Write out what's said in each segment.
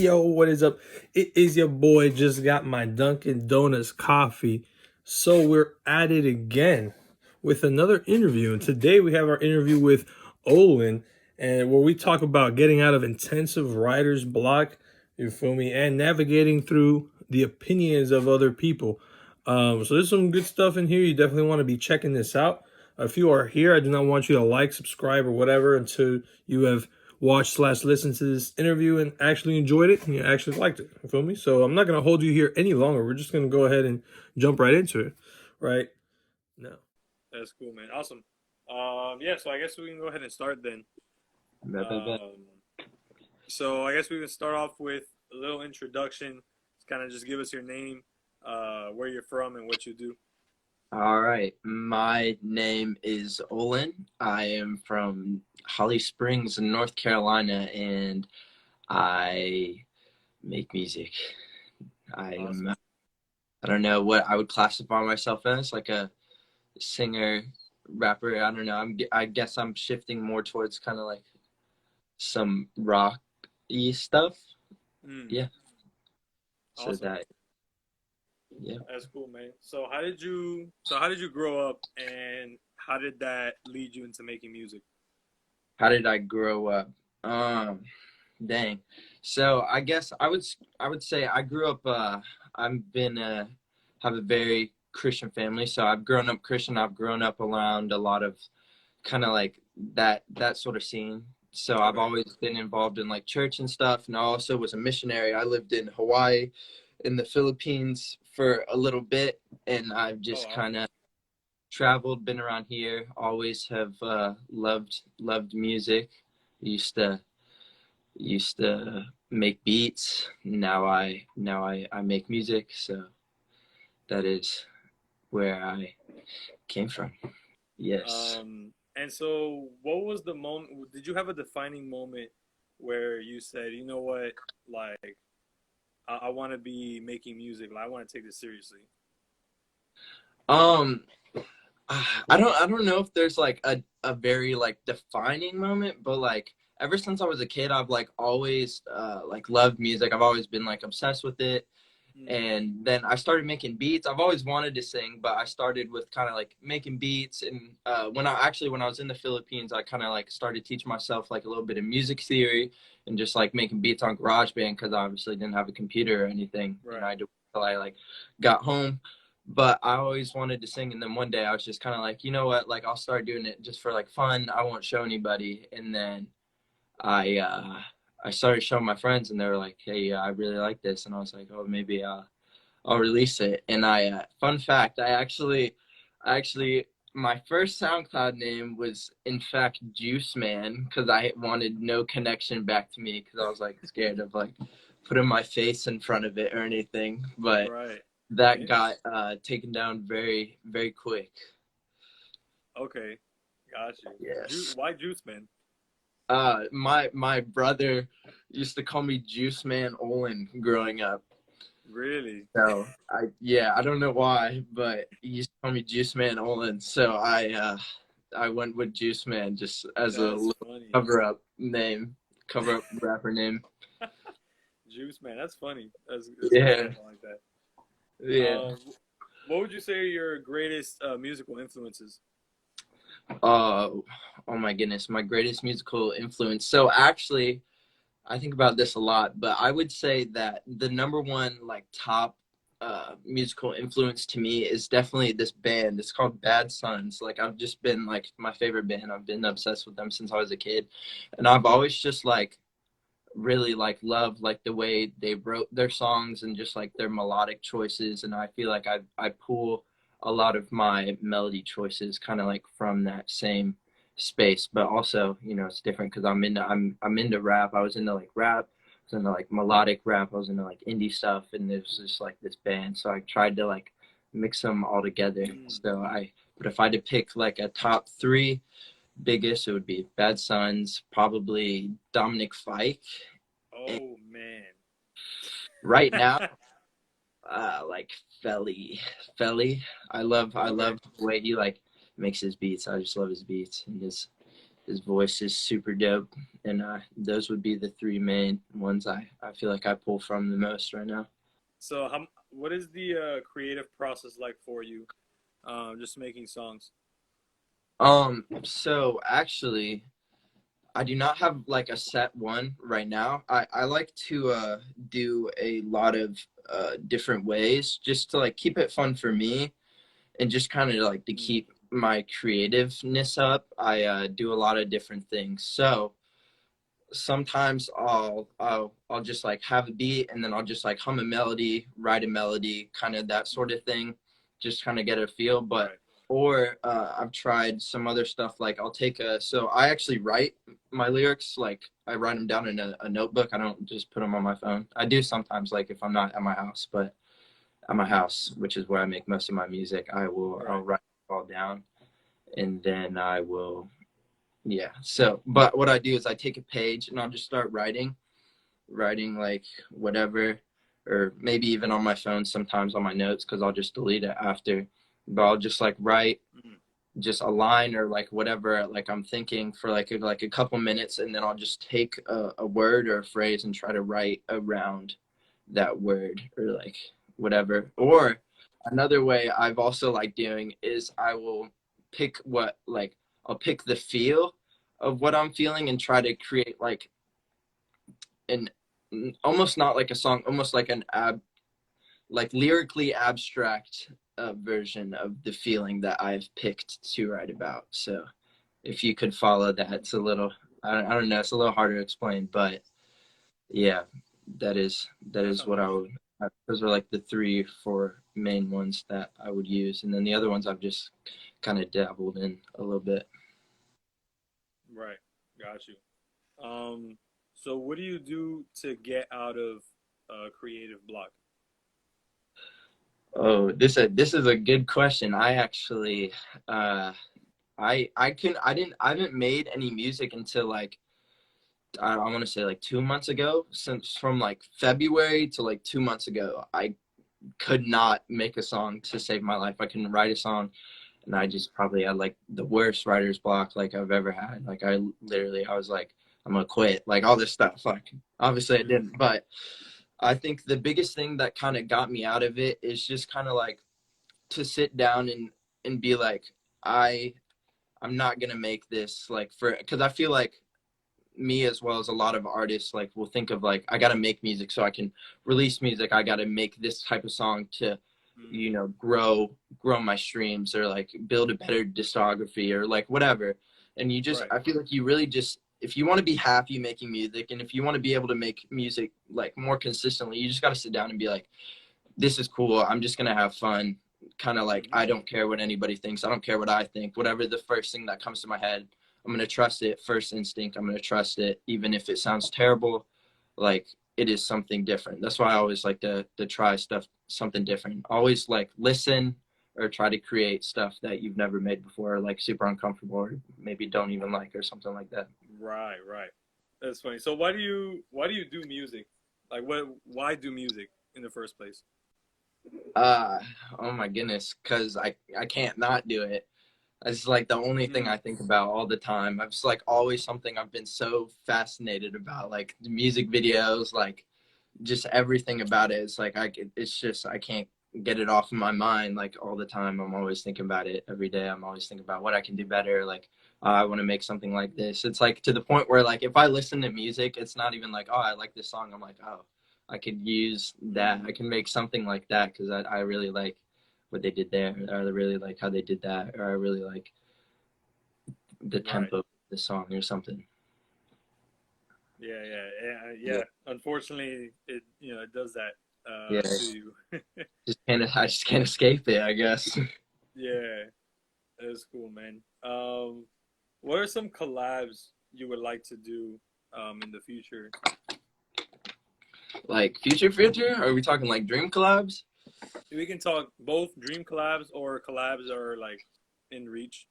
Yo, what is up? It is your boy. Just got my Dunkin' Donuts coffee. So we're at it again with another interview. And today we have our interview with Olin, and where we talk about getting out of intensive writer's block, you feel me, and navigating through the opinions of other people. So there's some good stuff in here. You definitely want to be checking this out. If you are here, I do not want you to like, subscribe, or whatever until you have watched/listened to this interview and actually enjoyed it and you actually liked it. You feel me? So I'm not going to hold you here any longer. We're just going to go ahead and jump right into it. Right now. That's cool, man. Awesome. Yeah, so I guess we can go ahead and start then. Bet, bet, bet. Um, so I guess we can start off with a little introduction. Kind of just give us your name, where you're from, and what you do. All right. My name is Olin. I am from Holly Springs, North Carolina, and I make music. Awesome. I don't know what I would classify myself as, like a singer, rapper. I don't know. I guess I'm shifting more towards kind of like some rock-y stuff. Mm, Yeah. So awesome. yeah. That's cool, man. So how did you grow up, and how did that lead you into making music? How did I grow up? Um, Dang. So I guess I would say I grew up. I've been have a very Christian family, so I've grown up Christian. I've grown up around a lot of kind of like that sort of scene. So I've Okay. always been involved in like church and stuff, and I also was a missionary. I lived in Hawaii, in the Philippines for a little bit, and I've Oh, just wow. kind of traveled, been around here. Always have loved music. Used to used to make beats. Now I make music. So that is where I came from. Yes. And so what was the moment? Did you have a defining moment where you said, you know what, like I want to be making music, like I want to take this seriously? Um I don't know if there's like a very like defining moment, but like ever since I was a kid I've like always like loved music. I've always been like obsessed with it. Mm, And then I started making beats. I've always wanted to sing, but I started with kind of like making beats. And when I was in the Philippines, I kind of like started teaching myself like a little bit of music theory and just like making beats on GarageBand because I obviously didn't have a computer or anything, and right. I did until I like got home. But I always wanted to sing, and then one day I was just kind of like, you know what, like I'll start doing it just for like fun. I won't show anybody, and then I uh I started showing my friends and they were like, "Hey, I really like this." And I was like, "Oh, maybe I'll release it." And fun fact, I actually my first SoundCloud name was in fact Juice Man because I wanted no connection back to me because I was like scared of like putting my face in front of it or anything. But Right. that Interesting. got taken down very, very quick. Okay. Got you. Yes. Why Juice Man? My brother used to call me Juice Man Olin growing up. Really? So I don't know why, but he used to call me Juice Man Olin. So I went with Juice Man just as a That's little funny. cover up rapper name. Juice Man. That's funny. That's cool. Yeah, I like that. yeah. What would you say are your greatest musical influences? Uh, oh my goodness, my greatest musical influence. So actually, I think about this a lot, but I would say that the number one like top musical influence to me is definitely this band. It's called Bad Sons. Like I've just been like my favorite band. I've been obsessed with them since I was a kid, and I've always just like really like loved like the way they wrote their songs and just like their melodic choices. And I feel like I pull a lot of my melody choices kind of like from that same space. But also, it's different because I'm into rap. I was into like rap. I was into like melodic rap. I was into like indie stuff, and there's just like this band. So I tried to like mix them all together. Mm. But if I had to pick like a top three biggest, it would be Bad Sons, probably Dominic Fike. And Oh man. right now, like Felly, Felly. I love Okay. the way he like makes his beats. I just love his beats and his his voice is super dope. And those would be the three main ones I feel like I pull from the most right now. So, what is the creative process like for you? Just making songs. So actually, I do not have like a set one right now. I like to do a lot of different ways just to like keep it fun for me and just kind of like to keep my creativeness up. I do a lot of different things. So sometimes I'll just like have a beat and then I'll just like hum a melody, write a melody, kind of that sort of thing, just kind of get a feel. But Right. or I've tried some other stuff like so I actually write my lyrics, like I write them down in a notebook. I don't just put them on my phone. I do sometimes like if I'm not at my house, but at my house, which is where I make most of my music, I'll Right. write it all down and then I will yeah. So, but what I do is I take a page and I'll just start writing like whatever, or maybe even on my phone sometimes on my notes because I'll just delete it after. But I'll just like write just a line or like whatever like I'm thinking for like a couple minutes, and then I'll just take a word or a phrase and try to write around that word or like whatever. Okay. Or another way I've also like doing is I will pick what like I'll pick the feel of what I'm feeling and try to create like an almost not like a song, almost like like lyrically abstract version of the feeling that I've picked to write about. So if you could follow that, it's a little I don't know, it's a little harder to explain, but yeah, that That is sounds what I interesting. would. Those are like the 3 4 main ones that I would use, and then the other ones I've just kind of dabbled in a little bit. Right. Got you. So what do you do to get out of creative block? Oh, this is a good question. I actually, uh, I haven't made any music until like I want to say like 2 months ago. Since from like February to like 2 months ago, I could not make a song to save my life. I couldn't write a song, and I just probably had like the worst writer's block like I've ever had. Like I was like, I'm gonna quit, like all this stuff. Like obviously I didn't, but I think the biggest thing that kind of got me out of it is just kind of like to sit down and be like, I I'm not gonna make this like for because I feel like me as well as a lot of artists like will think of like I gotta make music so I can release music. I gotta make this type of song to grow my streams or like build a better discography or like whatever. And you just Right. I feel like you really just if you want to be happy making music and if you want to be able to make music like more consistently, you just got to sit down and be like, this is cool, I'm just gonna have fun, kind of like I don't care what anybody thinks, I don't care what I think, whatever the first thing that comes to my head, I'm gonna trust it, first instinct, I'm gonna trust it even if it sounds terrible, like it is something different. That's why I always like to try stuff, something different, always like listen or try to create stuff that you've never made before, like super uncomfortable or maybe don't even like or something like that. Right. Right. That's funny. So why do you do music? Like why do music in the first place? uh oh my goodness, because I can't not do it. It's like the only thing I think about all the time. It's like always something I've been so fascinated about, like the music videos, like just everything about it. It's like it's just I can't get it off of my mind like all the time. I'm always thinking about it every day. I'm always thinking about what I can do better. Like I want to make something like this. It's like to the point where like if I listen to music, it's not even like, oh, I like this song. I'm like, oh, I could use that. I can make something like that because I really like what they did there. Or I really like how they did that. Or I really like the Right. tempo of the song or something. Yeah. Yeah. Yeah. Yeah. Yeah. Unfortunately, it does that Yeah. to you. I just can't escape it, I guess. Yeah. That's cool, man. What are some collabs you would like to do in the future? Like future? Are we talking like dream collabs? We can talk both dream collabs or collabs are like in reach.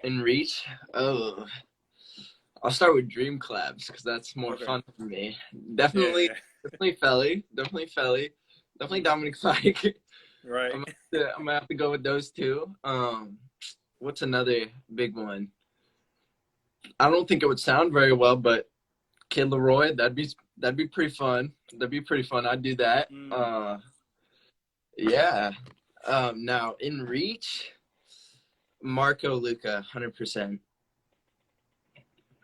In reach? Oh, I'll start with dream collabs because that's more Okay. fun for me. Yeah, Definitely, yeah. definitely Felly, definitely Hmm. Dominic Fike. Right. I'm gonna have to go with those two. What's another big one? I don't think it would sound very well, but Kid Leroy, that'd be pretty fun. That'd be pretty fun. I'd do that. Mm. Yeah. Now in reach, Marco Luca, 100%.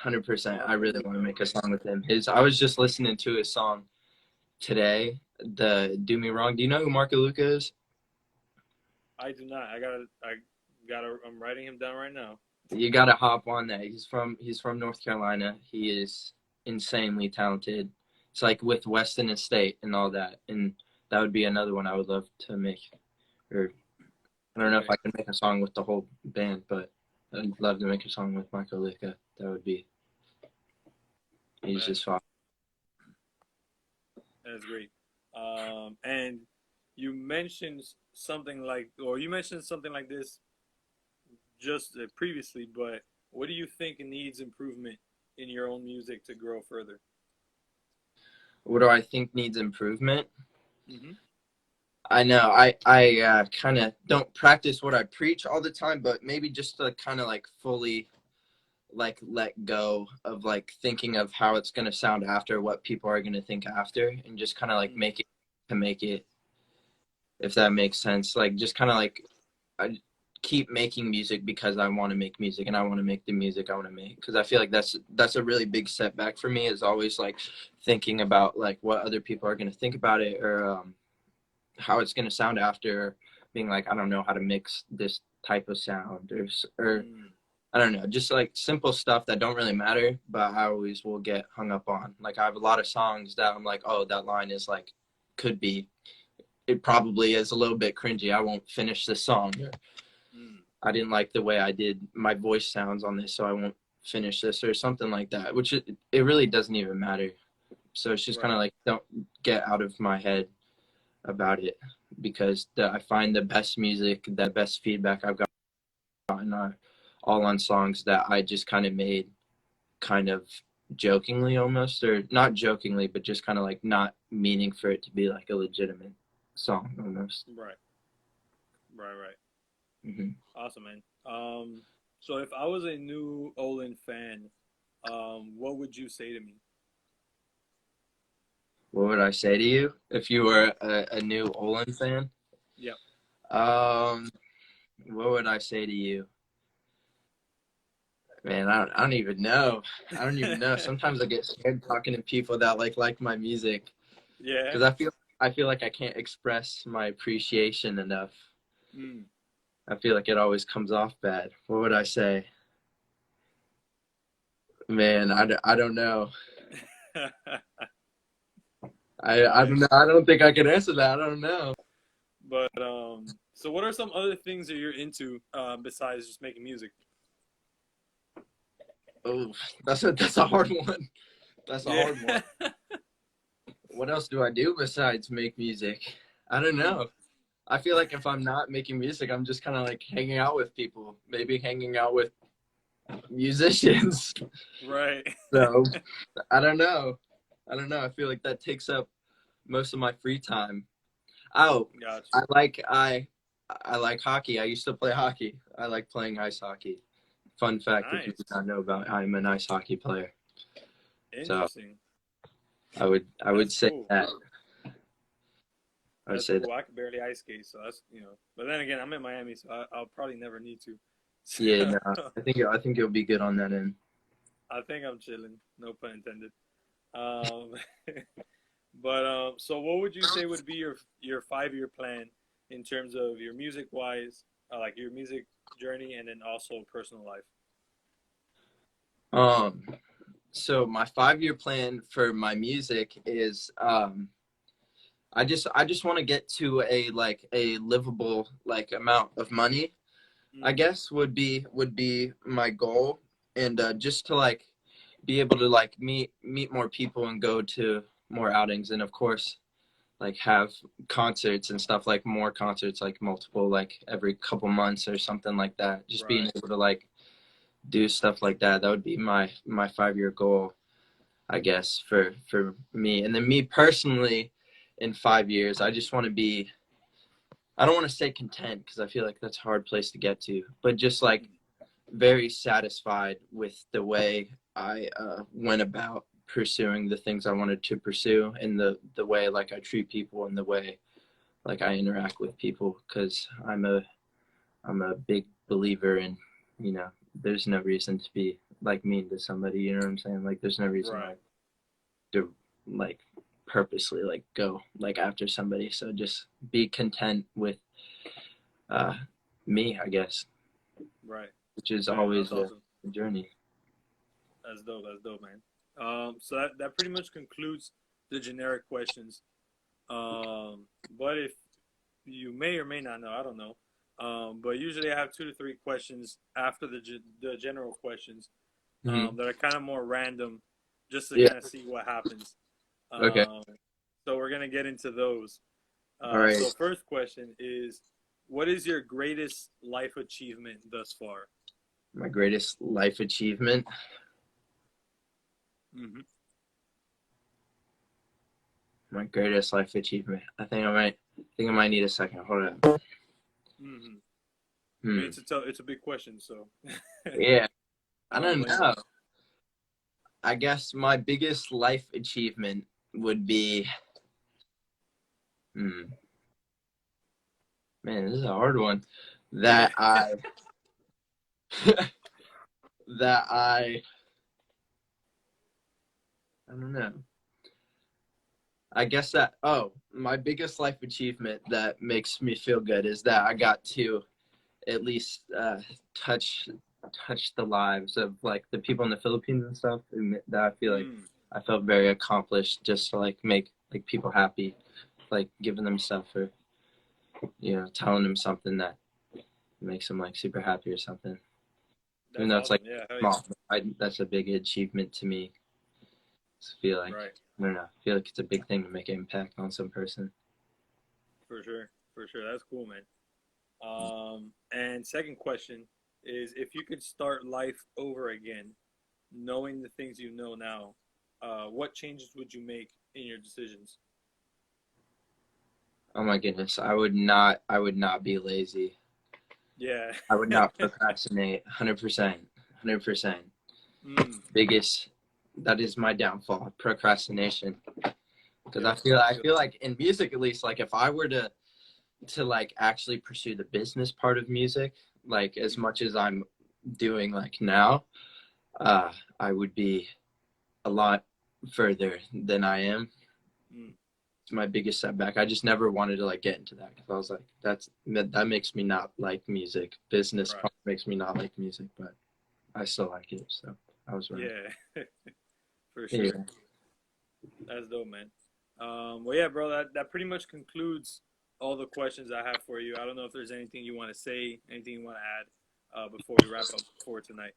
100%. I Marco really want to Luca. make a song with him. I was just listening to his song today, the Do Me Wrong. Do you know who Marco Luca is? I do not. I'm writing him down right now. You gotta hop on that. He's from North Carolina. He is insanely talented. It's like with Weston Estate and all that, and that would be another one I would love to make. Or I don't know if Okay. I can make a song with the whole band, but I'd love to make a song with Michael Luca. That would be. He's Man, just fun. that's great. And you mentioned something like this just previously, but what do you think needs improvement in your own music to grow further? What do I think needs improvement? Hmm. I know I kind of don't practice what I preach all the time, but maybe just to kind of like fully like let go of like thinking of how it's going to sound after, what people are going to think after, and just kind of like Mm. make it, if that makes sense. Like just kind of like I keep making music because I want to make music and I want to make the music I want to make, because I feel like that's a really big setback for me, is always like thinking about like what other people are going to think about it, or how it's going to sound after, being like, I don't know how to mix this type of sound, or Mm. I don't know, just like simple stuff that don't really matter, but I always will get hung up on. Like I have a lot of songs that I'm like, oh, that line is like, could be, it probably is a little bit cringy. I won't finish this song. Mm. I didn't like the way I did my voice sounds on this, so I won't finish this, or something like that, which it really doesn't even matter. So it's just kind Right. of like, don't get out of my head about it, because I find the best music, the best feedback I've gotten are all on songs that I just kind of made kind of jokingly almost, or not jokingly, but just kind of like not meaning for it to be like a legitimate song almost. Right. Right. Right. Hmm. Awesome, man. So if I was a new Olin fan, what would you say to me? What would I say to you if you were a new Olin fan? Yep. Um, what would I say to you? Man, I don't even know. I don't even know. Sometimes I get scared talking to people that like my music, Yeah. because I feel like I can't express my appreciation enough. Mm. I feel like it always comes off bad. What would I say? Man, I don't know. I don't Nice. know. I don't think I can answer that. I don't know. But so what are some other things that you're into besides just making music? Oh, that's a hard one. That's a Yeah. hard one. What else do I do besides make music? I don't Mm. know. I feel like if I'm not making music, I'm just kind of like hanging out with people, maybe hanging out with musicians. Right. So I don't know. I don't know. I feel like that takes up most of my free time. Oh, Got I you. like I I like hockey. I used to play hockey. I like playing ice hockey. Fun fact, if you did Nice. not know about, I'm an ice hockey player. So Interesting. I would That's say cool. that. I would That's say that. cool. I can barely ice skate, so that's. But then again, I'm in Miami, so I'll probably never need to. Yeah, no, So I think you'll be good on that end. I think I'm chilling. No pun intended. Um, but so what would you say would be your 5 year plan in terms of your music wise, like your music journey, and then also personal life? Um, so my 5 year plan for my music is I just want to get to a livable like amount of money, I Mm. guess would be my goal, and just to like be able to like meet more people and go to more outings, and of course like have concerts and stuff, like more concerts, like multiple, like every couple months or something like that, just being Right. able to like do stuff like that. That would be my 5 year goal, I guess, for me. And then me personally, in 5 years, I just want to be, I don't want to say content, because I feel like that's a hard place to get to, but just like very satisfied with the way I went about pursuing the things I wanted to pursue, and the way like I treat people and the way like I interact with people, because I'm a big believer in, you know, there's no reason to be like mean to somebody, you know what I'm saying? Like there's no reason Right. like to like purposely like go like after somebody. So just be content with me, I guess, Right. which is Man, always that's awesome. a journey. That's dope. That's dope, man. So that pretty much concludes the generic questions. But if you may or may not know, I don't know. But usually I have 2 to 3 questions after the general questions, Mm-hmm. that are kind of more random, just to Yeah. kind of see what happens. Okay. So we're gonna get into those. All right. So first question is, what is your greatest life achievement thus far? My greatest life achievement. Mm-hmm. My greatest life achievement. I think I might need a second. Hold on. Mm-hmm. Hmm. It's a big question, so. Yeah. I I don't blame know. I guess my biggest life achievement would be, man, this is a hard one. That I don't know. I guess that my biggest life achievement that makes me feel good is that I got to at least touch the lives of like the people in the Philippines and stuff, and that I feel like I felt very accomplished just to like make like people happy, like giving them stuff or, you know, telling them something that makes them like super happy or something. That's Even though it's like awesome. Yeah, small, that's a big achievement to me. I feel like, right. I don't know, I feel like it's a big thing to make an impact on some person. For sure. That's cool, man. And second question is, if you could start life over again, knowing the things you know now, what changes would you make in your decisions? Oh my goodness, I would not be lazy. Yeah. I would not procrastinate. 100%. 100%. Biggest, that is my downfall, procrastination. Because I feel like in music, at least, like if I were to like actually pursue the business part of music, like as much as I'm doing like now, I would be a lot further than I am. It's my biggest setback. I just never wanted to like get into that, because I was like, that makes me not like music. Business Right. makes me not like music, but I still like it. So I was right. Yeah. For sure. Yeah. That's dope, man. Well, yeah, bro, that pretty much concludes all the questions I have for you. I don't know if there's anything you want to say, anything you want to add, before we wrap up for tonight.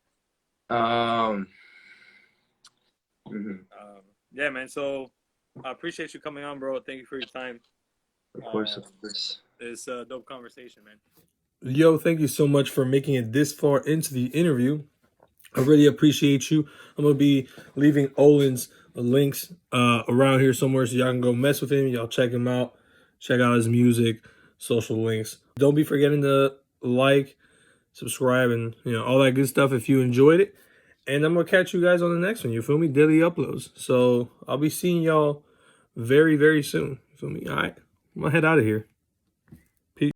Yeah, man. So I appreciate you coming on, bro. Thank you for your time. Of course, of course. It's a dope conversation, man. Yo, thank you so much for making it this far into the interview. I really appreciate you. I'm going to be leaving Olin's links around here somewhere so y'all can go mess with him. Y'all check him out. Check out his music, social links. Don't be forgetting to like, subscribe, and all that good stuff if you enjoyed it. And I'm going to catch you guys on the next one. You feel me? Daily uploads. So I'll be seeing y'all very, very soon. You feel me? All right. I'm going to head out of here.